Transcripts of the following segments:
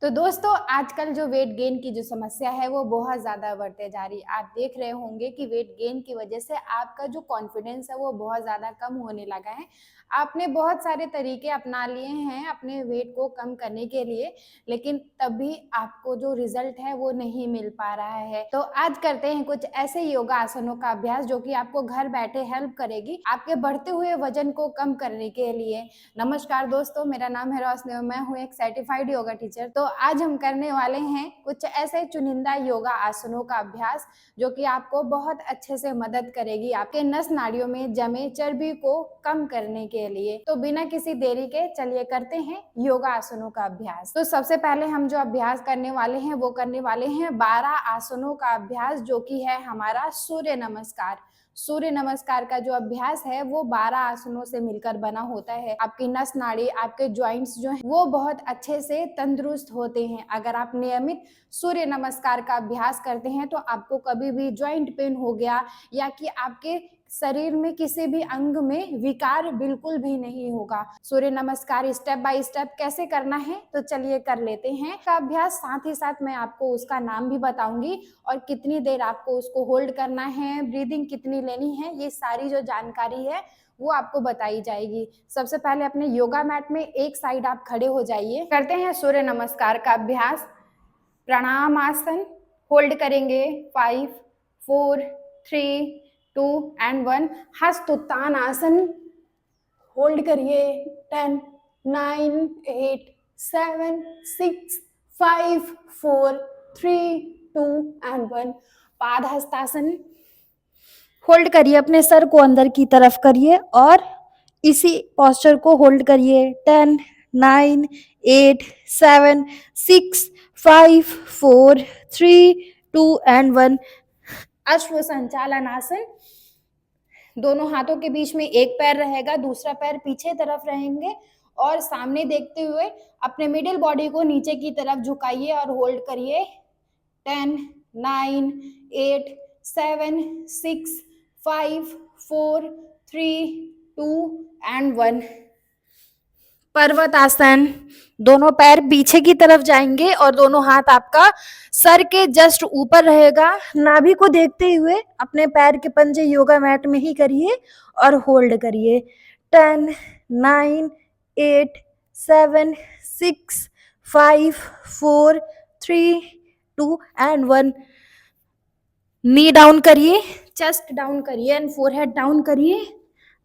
तो दोस्तों आजकल जो वेट गेन की जो समस्या है वो बहुत ज़्यादा बढ़ते जा रही है। आप देख रहे होंगे कि वेट गेन की वजह से आपका जो कॉन्फिडेंस है वो बहुत ज़्यादा कम होने लगा है। आपने बहुत सारे तरीके अपना लिए हैं अपने वेट को कम करने के लिए, लेकिन तब भी आपको जो रिज़ल्ट है वो नहीं मिल पा रहा है। तो आज करते हैं कुछ ऐसे योगा आसनों का अभ्यास जो कि आपको घर बैठे हेल्प करेगी आपके बढ़ते हुए वज़न को कम करने के लिए। नमस्कार दोस्तों, मेरा नाम है रोशनी और मैं हूँ एक सर्टिफाइड योगा टीचर। तो आज हम करने वाले हैं कुछ ऐसे चुनिंदा योगा आसनों का अभ्यास जो कि आपको बहुत अच्छे से मदद करेगी आपके नस नाड़ियों में जमे चर्बी को कम करने के लिए। तो बिना किसी देरी के चलिए करते हैं योगा आसनों का अभ्यास। तो सबसे पहले हम जो अभ्यास करने वाले हैं वो करने वाले हैं 12 आसनों का अभ्यास जो कि है हमारा सूर्य नमस्कार। सूर्य नमस्कार का जो अभ्यास है वो 12 आसनों से मिलकर बना होता है। आपकी नस नाड़ी, आपके जॉइंट्स जो हैं वो बहुत अच्छे से तंदुरुस्त होते हैं। अगर आप नियमित सूर्य नमस्कार का अभ्यास करते हैं तो आपको कभी भी जॉइंट पेन हो गया या कि आपके शरीर में किसी भी अंग में विकार बिल्कुल भी नहीं होगा। सूर्य नमस्कार स्टेप बाय स्टेप कैसे करना है तो चलिए कर लेते हैं का अभ्यास। साथ ही साथ मैं आपको उसका नाम भी बताऊंगी और कितनी देर आपको उसको होल्ड करना है, ब्रीदिंग कितनी लेनी है, ये सारी जो जानकारी है वो आपको बताई जाएगी। सबसे पहले अपने योगा मैट में एक साइड आप खड़े हो जाइए। करते हैं सूर्य नमस्कार का अभ्यास। प्रणाम आसन होल्ड करेंगे 5 4 3 2 एंड 1। हस्त आसन होल्ड करिए 10 9 8 7 6 5 4 3 2 एंड 1। पाद हस्तासन होल्ड करिए, अपने सर को अंदर की तरफ करिए और इसी पोस्चर को होल्ड करिए 10 9 8 7 6 5 4 3 2 एंड 1। अश्व संचालन आसन। दोनों हाथों के बीच में एक पैर रहेगा, दूसरा पैर पीछे तरफ रहेंगे और सामने देखते हुए अपने मिडिल बॉडी को नीचे की तरफ झुकाइए और होल्ड करिए 10 9 8 7 6 5 4 3 2 एंड 1। पर्वत आसन। दोनों पैर पीछे की तरफ जाएंगे और दोनों हाथ आपका सर के जस्ट ऊपर रहेगा। नाभि को देखते हुए अपने पैर के पंजे योगा मैट में ही करिए और होल्ड करिए 10 9 8 7 6 5 4 3 2 एंड 1। नी डाउन करिए, चेस्ट डाउन करिए एंड फोरहेड डाउन करिए।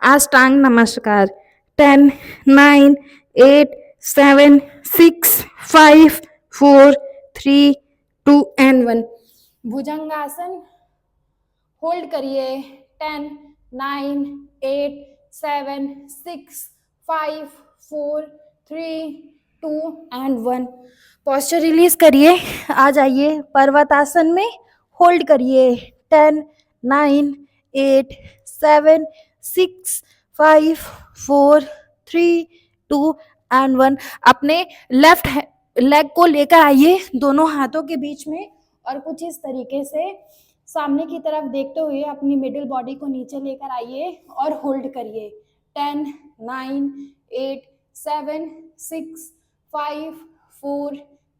अष्टांग नमस्कार 10 9 8 7 6 5 4 3 2 एंड 1। भुजंगासन होल्ड करिए 10 9 8 7 6 5 4 3 2 एंड 1। पोस्चर रिलीज करिए, आ जाइए पर्वतासन में। होल्ड करिए 10 9 8 7 6 5 4 3 2 एंड 1। अपने लेफ्ट लेग को लेकर आइए दोनों हाथों के बीच में और कुछ इस तरीके से सामने की तरफ देखते हुए अपनी मिडिल बॉडी को नीचे लेकर आइए और होल्ड करिए 10 9 8 7 6 5 4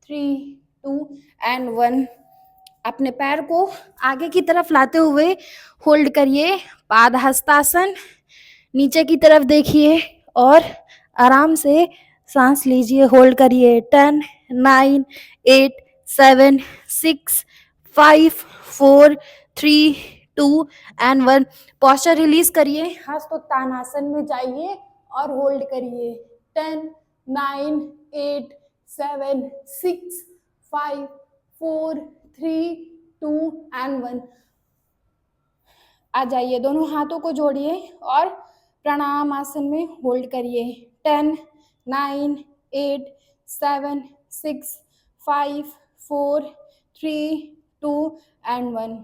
3 2 एंड 1। अपने पैर को आगे की तरफ लाते हुए होल्ड करिए पाद हस्तासन। नीचे की तरफ देखिए और आराम से सांस लीजिए। होल्ड करिए 10 9 8 7 6 5 4 3 2 एंड 1। पोस्चर रिलीज करिए, हस्तोत्तानासन में जाइए और होल्ड करिए 10 9 8 7 6 5 4 3 2 एंड 1। आ जाइए, दोनों हाथों को जोड़िए और प्रणाम आसन में होल्ड करिए 10 9 8 7 6 5 4 3 2 एंड 1।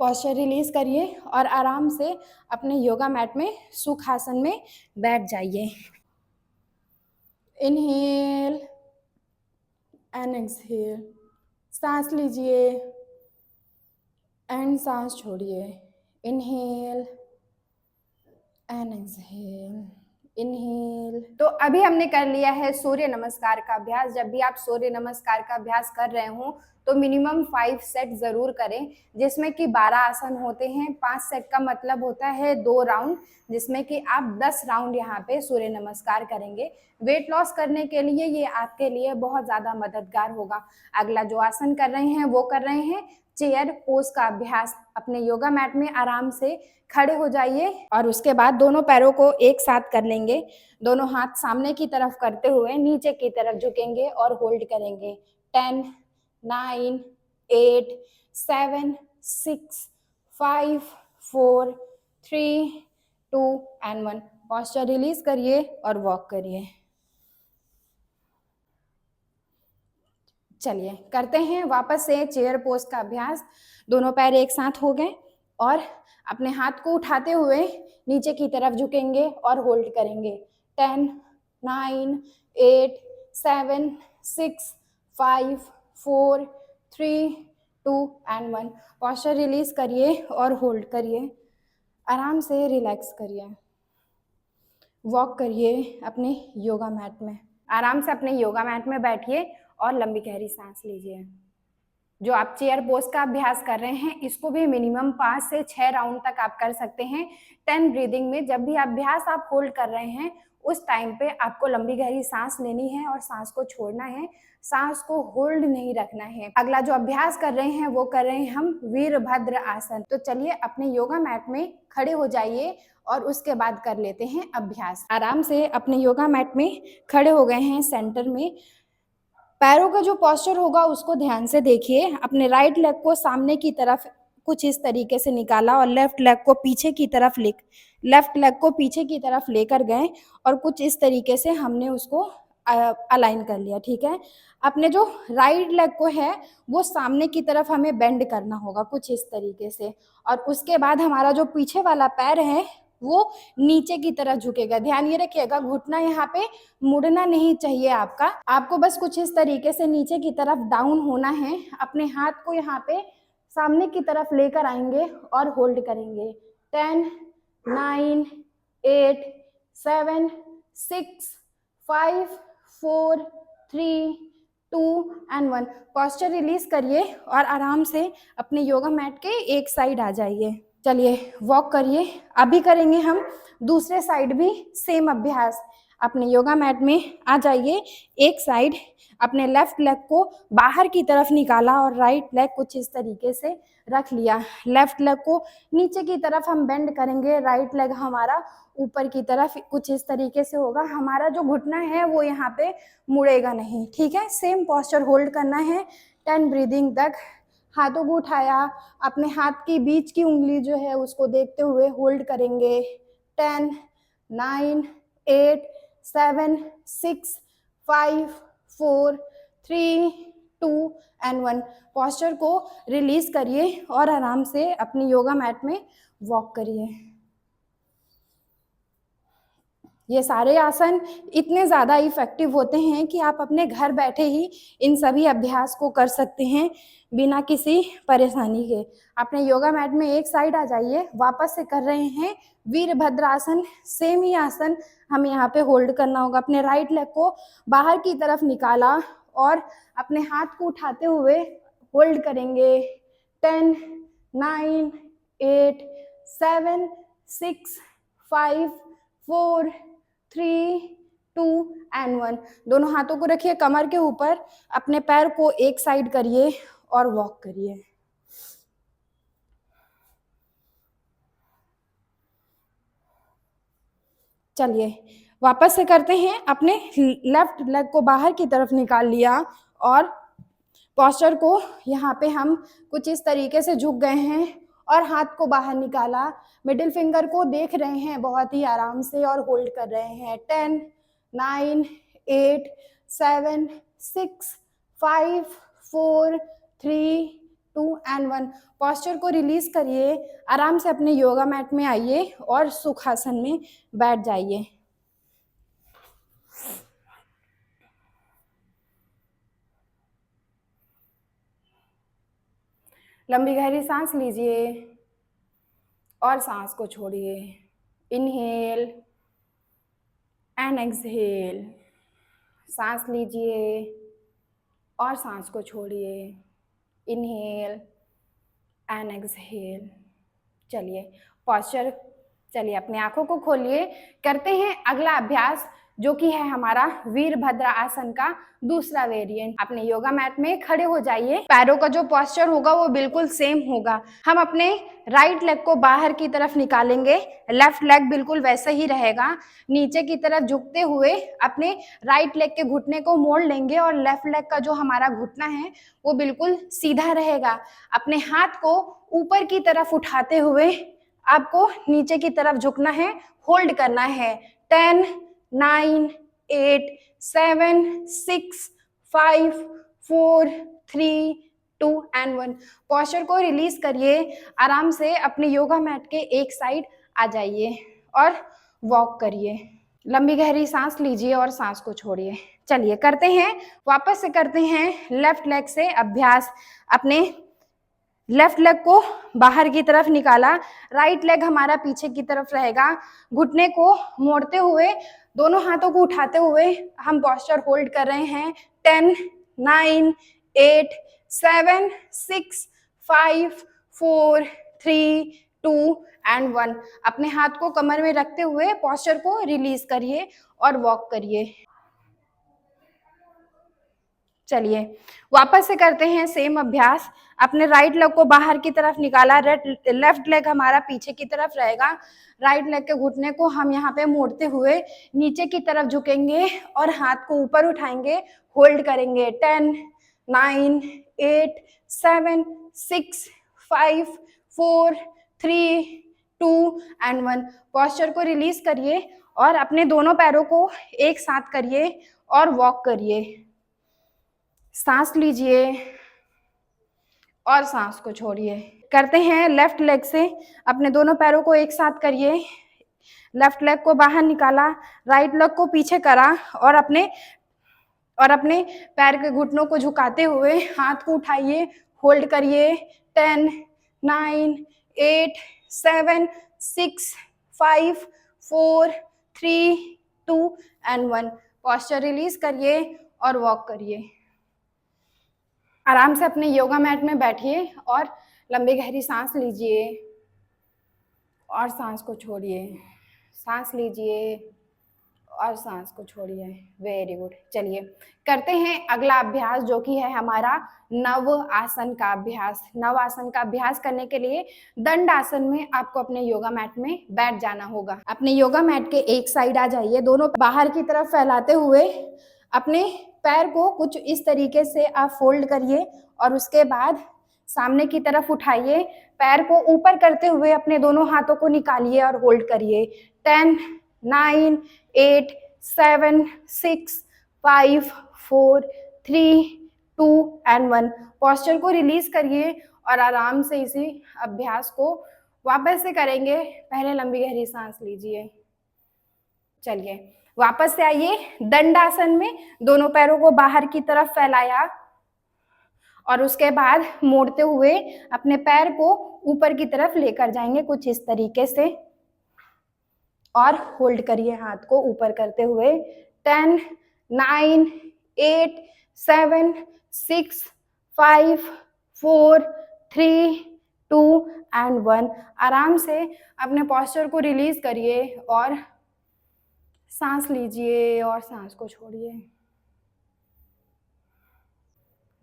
पोस्चर रिलीज करिए और आराम से अपने योगा मैट में सुखासन में बैठ जाइए। Inhale and exhale. सांस लीजिए एंड सांस छोड़िए। Inhale and exhale. इनहेल। तो अभी हमने कर लिया है सूर्य नमस्कार का अभ्यास। जब भी आप सूर्य नमस्कार का अभ्यास कर रहे हो तो मिनिमम 5 सेट जरूर करें, जिसमें कि 12 आसन होते हैं। 5 सेट का मतलब होता है 2 राउंड, जिसमें कि आप 10 राउंड यहाँ पे सूर्य नमस्कार करेंगे। वेट लॉस करने के लिए ये आपके लिए बहुत ज्यादा मददगार होगा। अगला जो आसन कर रहे हैं वो कर रहे हैं चेयर पोज का अभ्यास। अपने योगा मैट में आराम से खड़े हो जाइए और उसके बाद दोनों पैरों को एक साथ कर लेंगे। दोनों हाथ सामने की तरफ करते हुए नीचे की तरफ झुकेंगे और होल्ड करेंगे। 10, 9, 8, 7, 6, 5, 4, 3, 2 एंड 1। पॉस्चर रिलीज करिए और वॉक करिए। चलिए करते हैं वापस से चेयर पोज का अभ्यास। दोनों पैर एक साथ हो गए और अपने हाथ को उठाते हुए नीचे की तरफ झुकेंगे और होल्ड करेंगे। 10, 9, 8, 7, 6, 5, 4, 3, 2 एंड 1। पॉस्चर रिलीज करिए और होल्ड करिए। आराम से रिलैक्स करिए। वॉक करिए अपने योगा मैट में। आराम से अपने योगा मैट में बैठिए और लंबी गहरी सांस लीजिए। जो आप चेयर पोज का अभ्यास कर रहे हैं इसको भी मिनिमम 5 से 6 राउंड तक आप कर सकते हैं। 10 ब्रीदिंग में जब भी अभ्यास आप होल्ड कर रहे हैं उस टाइम पे आपको लंबी गहरी सांस लेनी है और सांस को छोड़ना है, सांस को होल्ड नहीं रखना है। अगला जो अभ्यास कर रहे हैं वो कर रहे हैं हम वीरभद्र आसन। तो चलिए अपने योगा मैट में खड़े हो जाइए और उसके बाद कर लेते हैं अभ्यास। आराम से अपने योगा मैट में खड़े हो गए हैं सेंटर में। पैरों का जो पोस्चर होगा उसको ध्यान से देखिए। अपने राइट लेग को सामने की तरफ कुछ इस तरीके से निकाला और लेफ्ट लेग को पीछे की तरफ लेकर गए और कुछ इस तरीके से हमने उसको अलाइन कर लिया। ठीक है, अपने जो राइट लेग को है वो सामने की तरफ हमें बेंड करना होगा कुछ इस तरीके से, और उसके बाद हमारा जो पीछे वाला पैर है वो नीचे की तरफ झुकेगा। ध्यान ये रखिएगा घुटना यहाँ पे मुड़ना नहीं चाहिए आपका। आपको बस कुछ इस तरीके से नीचे की तरफ डाउन होना है। अपने हाथ को यहाँ पे सामने की तरफ लेकर आएंगे और होल्ड करेंगे। 10, 9, 8, 7, 6, 5, 4, 3, 2 एंड 1। पोस्चर रिलीज करिए और आराम से अपने योगा मैट के एक साइड आ जाइए। चलिए वॉक करिए। अभी करेंगे हम दूसरे साइड भी सेम अभ्यास। अपने योगा मैट में आ जाइए, एक साइड अपने लेफ्ट लेग को बाहर की तरफ निकाला और राइट लेग कुछ इस तरीके से रख लिया। लेफ्ट लेग को नीचे की तरफ हम बेंड करेंगे, राइट लेग हमारा ऊपर की तरफ कुछ इस तरीके से होगा। हमारा जो घुटना है वो यहाँ पे मुड़ेगा नहीं। ठीक है, सेम पोस्चर होल्ड करना है 10 ब्रीदिंग तक। हाथों को उठाया, अपने हाथ की बीच की उंगली जो है उसको देखते हुए होल्ड करेंगे। 10, 9, 8, 7, 6, 5, 4, 3, 2 एंड 1। पोस्चर को रिलीज करिए और आराम से अपनी योगा मैट में वॉक करिए। ये सारे आसन इतने ज़्यादा इफेक्टिव होते हैं कि आप अपने घर बैठे ही इन सभी अभ्यास को कर सकते हैं बिना किसी परेशानी के। अपने योगा मैट में एक साइड आ जाइए। वापस से कर रहे हैं वीरभद्र आसन। सेम ही आसन हमें यहाँ पे होल्ड करना होगा। अपने राइट लेग को बाहर की तरफ निकाला और अपने हाथ को उठाते हुए होल्ड करेंगे। 10, 9, 8, 7, 6, 5, 4, 3, 2 एंड 1। दोनों हाथों को रखिए कमर के ऊपर, अपने पैर को एक साइड करिए और वॉक करिए। चलिए वापस से करते हैं। अपने लेफ्ट लेग को बाहर की तरफ निकाल लिया और पोस्चर को यहाँ पे हम कुछ इस तरीके से झुक गए हैं और हाथ को बाहर निकाला। मिडिल फिंगर को देख रहे हैं बहुत ही आराम से और होल्ड कर रहे हैं। 10, 9, 8, 7, 6, 5, 4, 3, 2 एंड 1। पोस्चर को रिलीज करिए। आराम से अपने योगा मैट में आइए और सुखासन में बैठ जाइए। लंबी गहरी सांस लीजिए और सांस को छोड़िए। Inhale, and exhale. सांस लीजिए और सांस को छोड़िए। Inhale and exhale. चलिए पॉस्चर, चलिए अपनी आंखों को खोलिए। करते हैं अगला अभ्यास जो कि है हमारा वीरभद्र आसन का दूसरा वेरिएंट। अपने योगा मैट में खड़े हो जाइए। पैरों का जो पॉस्चर होगा वो बिल्कुल सेम होगा। हम अपने राइट लेग को बाहर की तरफ निकालेंगे, लेफ्ट लेग बिल्कुल वैसा ही रहेगा। नीचे की तरफ झुकते हुए अपने राइट लेग के घुटने को मोड़ लेंगे और लेफ्ट लेग का जो हमारा घुटना है वो बिल्कुल सीधा रहेगा। अपने हाथ को ऊपर की तरफ उठाते हुए आपको नीचे की तरफ झुकना है, होल्ड करना है। 10, 9, 8, 7, 6, 5, 4, 3, 2 एंड 1। पॉस्चर को रिलीज करिए। आराम से अपने योगा मैट के एक साइड आ जाइए और वॉक करिए। लंबी गहरी सांस लीजिए और सांस को छोड़िए। चलिए करते हैं, वापस से करते हैं लेफ्ट लेग से अभ्यास। अपने लेफ्ट लेग को बाहर की तरफ निकाला, राइट लेग हमारा पीछे की तरफ रहेगा। घुटने को मोड़ते हुए, दोनों हाथों को उठाते हुए हम पॉस्चर होल्ड कर रहे हैं। 10, 9, 8, 7, 6, 5, 4, 3, 2 एंड 1। अपने हाथ को कमर में रखते हुए पॉस्चर को रिलीज करिए और वॉक करिए। चलिए वापस से करते हैं सेम अभ्यास। अपने राइट लेग को बाहर की तरफ निकाला, लेफ्ट लेग हमारा पीछे की तरफ रहेगा। राइट लेग के घुटने को हम यहाँ पे मोड़ते हुए नीचे की तरफ झुकेंगे और हाथ को ऊपर उठाएंगे, होल्ड करेंगे। 10, 9, 8, 7, 6, 5, 4, 3, 2 एंड 1। पॉस्चर को रिलीज करिए और अपने दोनों पैरों को एक साथ करिए और वॉक करिए। सांस लीजिए और सांस को छोड़िए। करते हैं लेफ्ट लेग से, अपने दोनों पैरों को एक साथ करिए। लेफ्ट लेग को बाहर निकाला, राइट लेग को पीछे करा और अपने पैर के घुटनों को झुकाते हुए हाथ को उठाइए, होल्ड करिए। 10, 9, 8, 7, 6, 5, 4, 3, 2 एंड 1। पॉस्चर रिलीज करिए और वॉक करिए। आराम से अपने योगा मैट में बैठिए और लंबी गहरी सांस लीजिए और सांस को छोड़िए। सांस लीजिए और सांस को छोड़िए। Very good. चलिए करते हैं अगला अभ्यास जो कि है हमारा नव आसन का अभ्यास। नव आसन का अभ्यास करने के लिए दंड आसन में आपको अपने योगा मैट में बैठ जाना होगा। अपने योगा मैट के एक साइड आ जाइए, दोनों बाहर की तरफ फैलाते हुए अपने पैर को कुछ इस तरीके से आप फोल्ड करिए और उसके बाद सामने की तरफ उठाइए। पैर को ऊपर करते हुए अपने दोनों हाथों को निकालिए और होल्ड करिए। 10, 9, 8, 7, 6, 5, 4, 3, 2 एंड 1। पॉस्चर को रिलीज करिए और आराम से इसी अभ्यास को वापस से करेंगे। पहले लंबी गहरी सांस लीजिए। चलिए वापस से आइए दंडासन में, दोनों पैरों को बाहर की तरफ फैलाया और उसके बाद मोड़ते हुए अपने पैर को ऊपर की तरफ लेकर जाएंगे कुछ इस तरीके से और होल्ड करिए हाथ को ऊपर करते हुए। 10, 9, 8, 7, 6, 5, 4, 3, 2 एंड 1। आराम से अपने पॉस्चर को रिलीज करिए और सांस लीजिए और सांस को छोड़िए।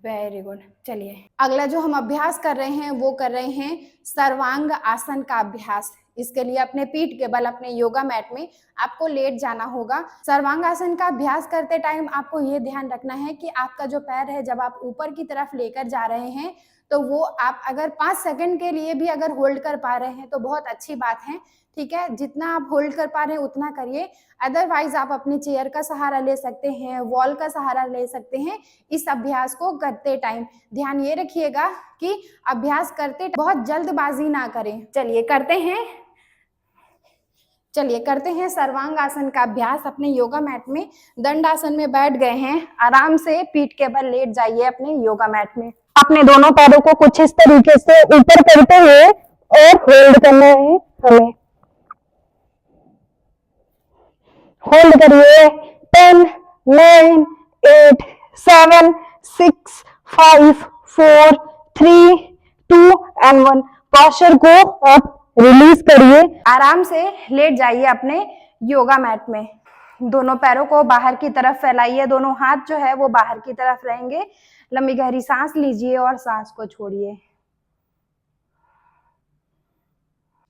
Very good. चलिए अगला जो हम अभ्यास कर रहे हैं वो कर रहे हैं सर्वांग आसन का अभ्यास। इसके लिए अपने पीठ के बल अपने योगा मैट में आपको लेट जाना होगा। सर्वांग आसन का अभ्यास करते टाइम आपको ये ध्यान रखना है कि आपका जो पैर है जब आप ऊपर की तरफ लेकर जा रहे हैं तो वो आप अगर 5 सेकंड के लिए भी अगर होल्ड कर पा रहे हैं तो बहुत अच्छी बात है, ठीक है। जितना आप होल्ड कर पा रहे हैं उतना करिए, अदरवाइज आप अपनी चेयर का सहारा ले सकते हैं, वॉल का सहारा ले सकते हैं। इस अभ्यास को करते टाइम ध्यान ये रखिएगा कि अभ्यास करते बहुत जल्दबाजी ना करें। चलिए करते हैं सर्वांग आसन का अभ्यास। अपने योगा मैट में दंड आसन में बैठ गए हैं, आराम से पीठ के बल लेट जाइए अपने योगा मैट में। अपने दोनों पैरों को कुछ इस तरीके से ऊपर करते हुए और होल्ड करना है हमें। होल्ड करिए। 10, 9, 8, 7, 6, 5, 4, 3, 2 एंड 1। पोस्चर को आप रिलीज करिए। आराम से लेट जाइए अपने योगा मैट में। दोनों पैरों को बाहर की तरफ फैलाइए, दोनों हाथ जो है वो बाहर की तरफ रहेंगे। लंबी गहरी सांस लीजिए और सांस को छोड़िए।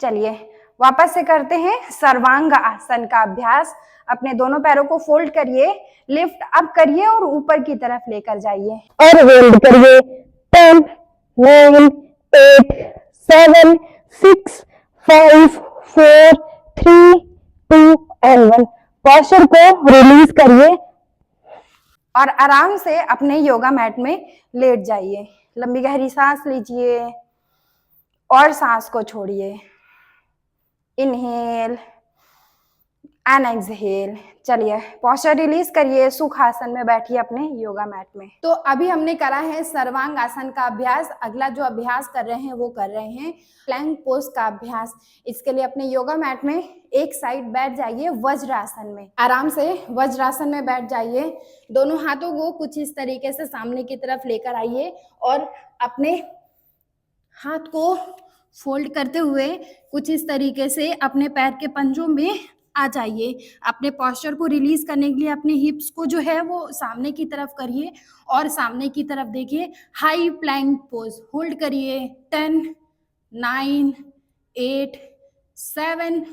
चलिए वापस से करते हैं सर्वांग आसन का अभ्यास। अपने दोनों पैरों को फोल्ड करिए, लिफ्ट अप करिए और ऊपर की तरफ लेकर जाइए और होल्ड करिए। 10, 9, 8, 7, 6, 5, 4, 3, 2 एंड 1। पोस्चर को रिलीज करिए और आराम से अपने योगा मैट में लेट जाइए। लंबी गहरी सांस लीजिए और सांस को छोड़िए। Inhale and exhale. चलिए पोस्चर रिलीज करिए, सुखासन में बैठिए अपने योगा मैट में। तो अभी हमने करा है सर्वांग आसन का अभ्यास। अगला जो अभ्यास कर रहे हैं वो कर रहे हैं प्लैंक पोज का अभ्यास। इसके लिए अपने योगा मैट में एक साइड बैठ जाइए वज्रासन में। आराम से वज्रासन में बैठ जाइए। दोनों हाथों को कुछ इस तरीके से सामने की तरफ लेकर आइए और अपने हाथ को फोल्ड करते हुए कुछ इस तरीके से अपने पैर के पंजों में आ जाइए। अपने पोस्चर को रिलीज करने के लिए अपने हिप्स को जो है वो सामने की तरफ करिए और सामने की तरफ देखिए। हाई प्लैंक पोज होल्ड करिए। 10, 9, 8, 7,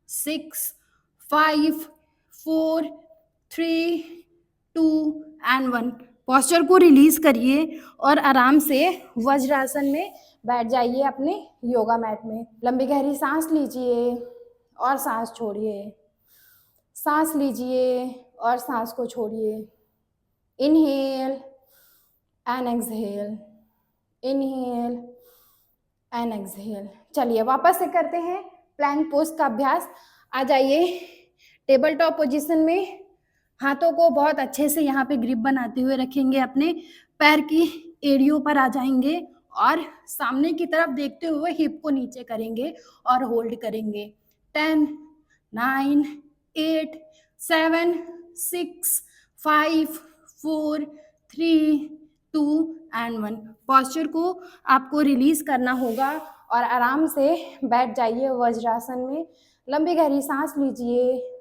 6, 5, 4, 3, 2 एंड 1। पोस्चर को रिलीज करिए और आराम से वज्रासन में बैठ जाइए अपने योगा मैट में। लंबी गहरी सांस लीजिए और सांस छोड़िए। सांस लीजिए और सांस को छोड़िए। Inhale and exhale, inhale and exhale. चलिए वापस से करते हैं प्लैंक पोज का अभ्यास। आ जाइए टेबल टॉप पोजीशन में। हाथों को बहुत अच्छे से यहाँ पे ग्रिप बनाते हुए रखेंगे। अपने पैर की एड़ियों पर आ जाएंगे और सामने की तरफ देखते हुए हिप को नीचे करेंगे और होल्ड करेंगे। 10, 9, 8, 7, 6, 5, 4, 3, 2 एंड 1। पोस्चर को आपको रिलीज करना होगा और आराम से बैठ जाइए वज्रासन में। लंबी गहरी सांस लीजिए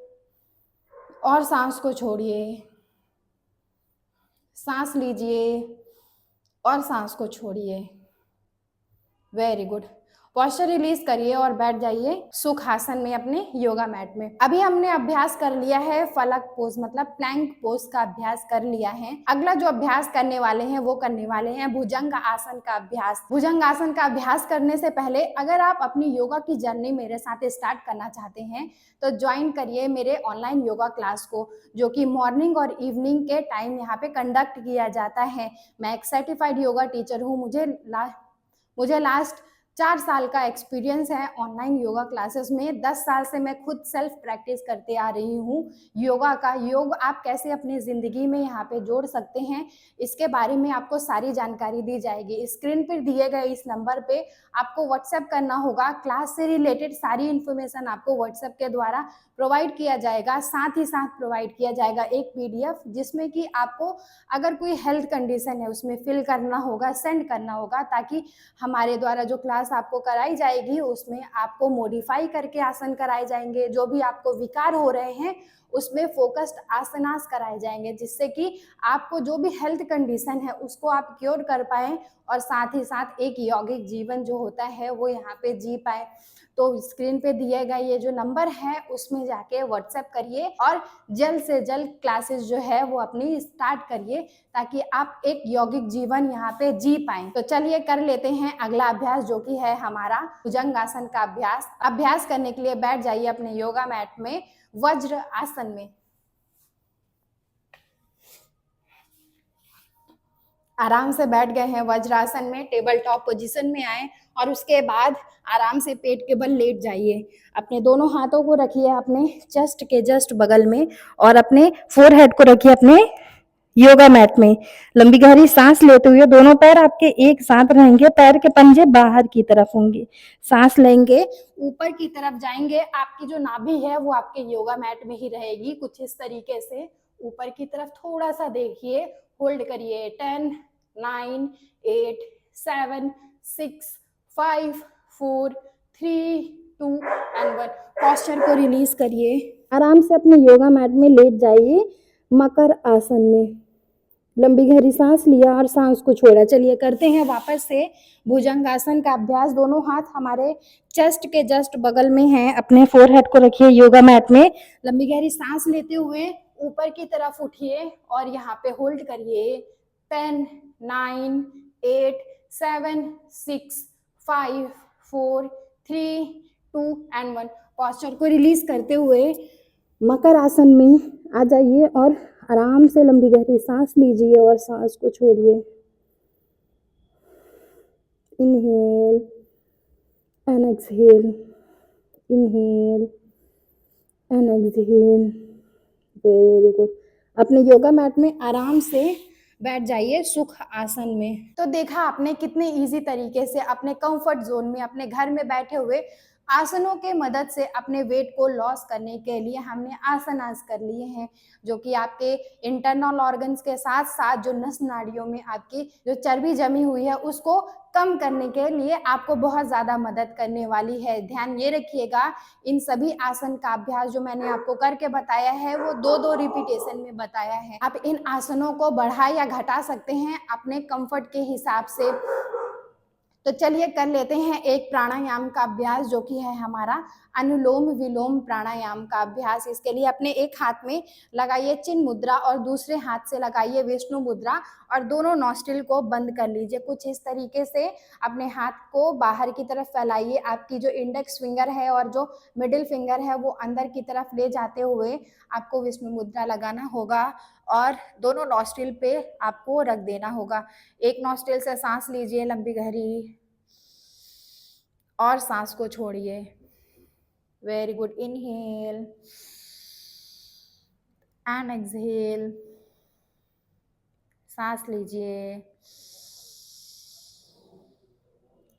और सांस को छोड़िए। सांस लीजिए और सांस को छोड़िए। Very good. पोस्चर रिलीज करिए और बैठ जाइए सुखासन में अपने योगा मैट में। अभी हमने अभ्यास कर लिया है फलक पोज मतलब प्लैंक पोज का अभ्यास कर लिया है। अगला जो अभ्यास करने वाले हैं वो करने वाले हैं भुजंग आसन का अभ्यास। भुजंग आसन का अभ्यास करने से पहले अगर आप अपनी योगा की जर्नी मेरे साथ स्टार्ट करना चाहते हैं तो ज्वाइन करिए मेरे ऑनलाइन योगा क्लास को, जो कि मॉर्निंग और इवनिंग के टाइम यहाँ पे कंडक्ट किया जाता है। मैं एक सर्टिफाइड योगा टीचर हूँ। मुझे लास्ट 4 साल का एक्सपीरियंस है ऑनलाइन योगा क्लासेस में। 10 साल से मैं खुद सेल्फ प्रैक्टिस करते आ रही हूँ योगा का। योग आप कैसे अपनी ज़िंदगी में यहाँ पे जोड़ सकते हैं इसके बारे में आपको सारी जानकारी दी जाएगी। स्क्रीन पर दिए गए इस नंबर पे आपको व्हाट्सएप करना होगा। क्लास से रिलेटेड सारी इन्फॉर्मेशन आपको व्हाट्सएप के द्वारा प्रोवाइड किया जाएगा। साथ ही साथ प्रोवाइड किया जाएगा एक PDF जिसमें कि आपको अगर कोई हेल्थ कंडीशन है उसमें फिल करना होगा, सेंड करना होगा, ताकि हमारे द्वारा जो क्लास आपको कराई जाएगी उसमें आपको मॉडिफाई करके आसन कराए जाएंगे। जो भी आपको विकार हो रहे हैं उसमें फोकस्ड आसनास कराए जाएंगे, जिससे कि आपको जो भी हेल्थ कंडीशन है उसको आप क्योर कर पाएँ और साथ ही साथ एक यौगिक जीवन जो होता है वो यहाँ पे जी पाए। तो स्क्रीन पे दिए गए ये जो नंबर है उसमें जाके व्हाट्सएप करिए और जल्द से जल्द क्लासेस जो है वो अपनी स्टार्ट करिए ताकि आप एक यौगिक जीवन यहाँ पे जी पाएं। तो चलिए कर लेते हैं अगला अभ्यास जो कि है हमारा भुजंग आसन का अभ्यास। अभ्यास करने के लिए बैठ जाइए अपने योगा मैट में वज्र आसन में। आराम से बैठ गए हैं वज्रासन में। टेबल टॉप पोजीशन में आए और उसके बाद आराम से पेट के बल लेट जाइए। अपने दोनों हाथों को रखिए अपने चेस्ट के जस्ट बगल में और अपने फोरहेड को रखिए अपने योगा मैट में। लंबी गहरी सांस लेते हुए दोनों पैर आपके एक साथ रहेंगे, पैर के पंजे बाहर की तरफ होंगे। सांस लेंगे, ऊपर की तरफ जाएंगे, आपकी जो नाभि है वो आपके योगा मैट में ही रहेगी, कुछ इस तरीके से ऊपर की तरफ थोड़ा सा देखिए, होल्ड करिए। 10, 9, 8, 7, 6, 5, 4, 3, 2 एंड 1। पोस्चर को रिलीज करिए, आराम से अपने योगा मैट में लेट जाइए मकर आसन में। लंबी गहरी सांस लिया और सांस को छोड़ा। चलिए करते हैं वापस से भुजंगासन का अभ्यास। दोनों हाथ हमारे चेस्ट के जस्ट बगल में हैं। अपने फोरहेड को रखिए योगा मैट में। लंबी गहरी सांस लेते हुए ऊपर की तरफ उठिए और यहाँ पे होल्ड करिए। 10, 9, 8, 7, 6, 5, 4, 3, 2 एंड 1। पोस्चर को रिलीज करते हुए मकर आसन में आ जाइए और आराम से लंबी गहरी सांस लीजिए और सांस को छोड़िए। Inhale and exhale, inhale and exhale. Very good. अपने योगा मैट में आराम से बैठ जाइए सुख आसन में। तो देखा आपने कितने इजी तरीके से अपने कंफर्ट जोन में अपने घर में बैठे हुए आसनों के मदद से अपने वेट को लॉस करने के लिए हमने आसनास कर लिए हैं, जो कि आपके इंटरनल ऑर्गन्स के साथ साथ जो नस नाड़ियों में आपकी जो चर्बी जमी हुई है उसको कम करने के लिए आपको बहुत ज़्यादा मदद करने वाली है। ध्यान ये रखिएगा, इन सभी आसन का अभ्यास जो मैंने आपको करके बताया है वो 2-2 रिपीटेशन में बताया है। आप इन आसनों को बढ़ा या घटा सकते हैं अपने कंफर्ट के हिसाब से। तो चलिए कर लेते हैं एक प्राणायाम का अभ्यास, जो कि है हमारा अनुलोम विलोम प्राणायाम का अभ्यास। इसके लिए अपने एक हाथ में लगाइए चिन्ह मुद्रा और दूसरे हाथ से लगाइए विष्णु मुद्रा और दोनों नॉस्ट्रिल को बंद कर लीजिए। कुछ इस तरीके से अपने हाथ को बाहर की तरफ फैलाइए। आपकी जो इंडेक्स फिंगर है और जो मिडिल फिंगर है वो अंदर की तरफ ले जाते हुए आपको विष्णु मुद्रा लगाना होगा और दोनों नॉस्ट्रिल पे आपको रख देना होगा। एक नॉस्ट्रिल से सांस लीजिए लंबी गहरी और सांस को छोड़िए। Very good. Inhale and exhale. सांस लीजिए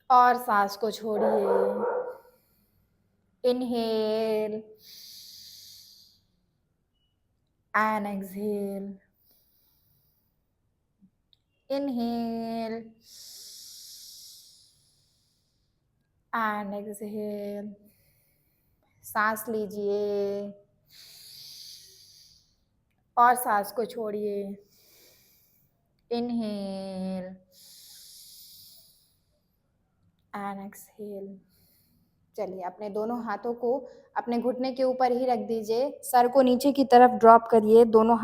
और सांस को छोड़िए। Inhale and exhale. Inhale and exhale. सांस लीजिए और सांस को छोड़िए। Inhale and exhale. चलिए अपने दोनों हाथों को अपने घुटने के ऊपर ही रख दीजिए। सर को नीचे की तरफ ड्रॉप करिए। दोनों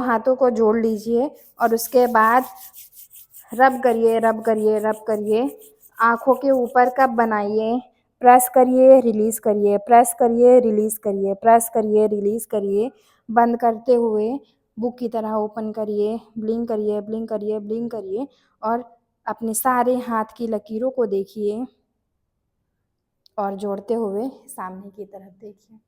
हाथों को जोड़ लीजिए और उसके बाद रब करिए, रब करिए, रब करिए। आँखों के ऊपर कप बनाइए। प्रेस करिए, रिलीज़ करिए, प्रेस करिए, रिलीज़ करिए, प्रेस करिए, रिलीज़ करिए। बंद करते हुए बुक की तरह ओपन करिए, ब्लिंक करिए, ब्लिंक करिए, ब्लिंक करिए और अपने सारे हाथ की लकीरों को देखिए और जोड़ते हुए सामने की तरफ देखिए।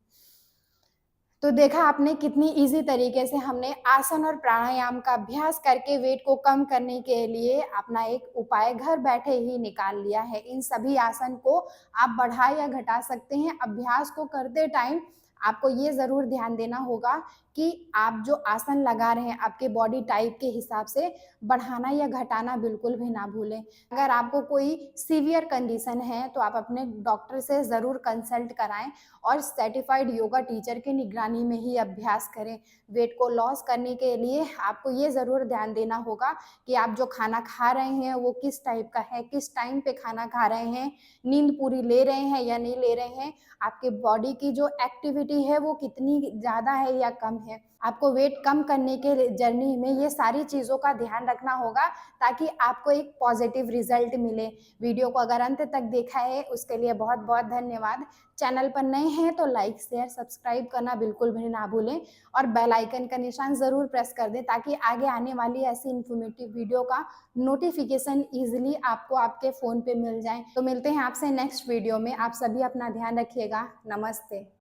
तो देखा आपने कितनी इजी तरीके से हमने आसन और प्राणायाम का अभ्यास करके वेट को कम करने के लिए अपना एक उपाय घर बैठे ही निकाल लिया है। इन सभी आसन को आप बढ़ा या घटा सकते हैं। अभ्यास को करते टाइम आपको ये ज़रूर ध्यान देना होगा कि आप जो आसन लगा रहे हैं आपके बॉडी टाइप के हिसाब से बढ़ाना या घटाना बिल्कुल भी ना भूलें। अगर आपको कोई सीवियर कंडीशन है तो आप अपने डॉक्टर से ज़रूर कंसल्ट कराएं और सर्टिफाइड योगा टीचर की निगरानी में ही अभ्यास करें। वेट को लॉस करने के लिए आपको ये ज़रूर ध्यान देना होगा कि आप जो खाना खा रहे हैं वो किस टाइप का है, किस टाइम पे खाना खा रहे हैं, नींद पूरी ले रहे हैं या नहीं ले रहे हैं, आपके बॉडी की जो एक्टिविटी है वो कितनी ज़्यादा है या कम है। आपको वेट कम करने के जर्नी में ये सारी चीज़ों का ध्यान रखना होगा ताकि आपको एक पॉजिटिव रिजल्ट मिले। वीडियो को अगर अंत तक देखा है उसके लिए बहुत बहुत धन्यवाद। चैनल पर नए हैं तो लाइक शेयर सब्सक्राइब करना बिल्कुल भी ना भूलें और बेल आइकन का निशान ज़रूर प्रेस कर दें ताकि आगे आने वाली ऐसी इन्फॉर्मेटिव वीडियो का नोटिफिकेशन ईजिली आपको आपके फ़ोन पे मिल जाए। तो मिलते हैं आपसे नेक्स्ट वीडियो में। आप सभी अपना ध्यान रखिएगा। नमस्ते।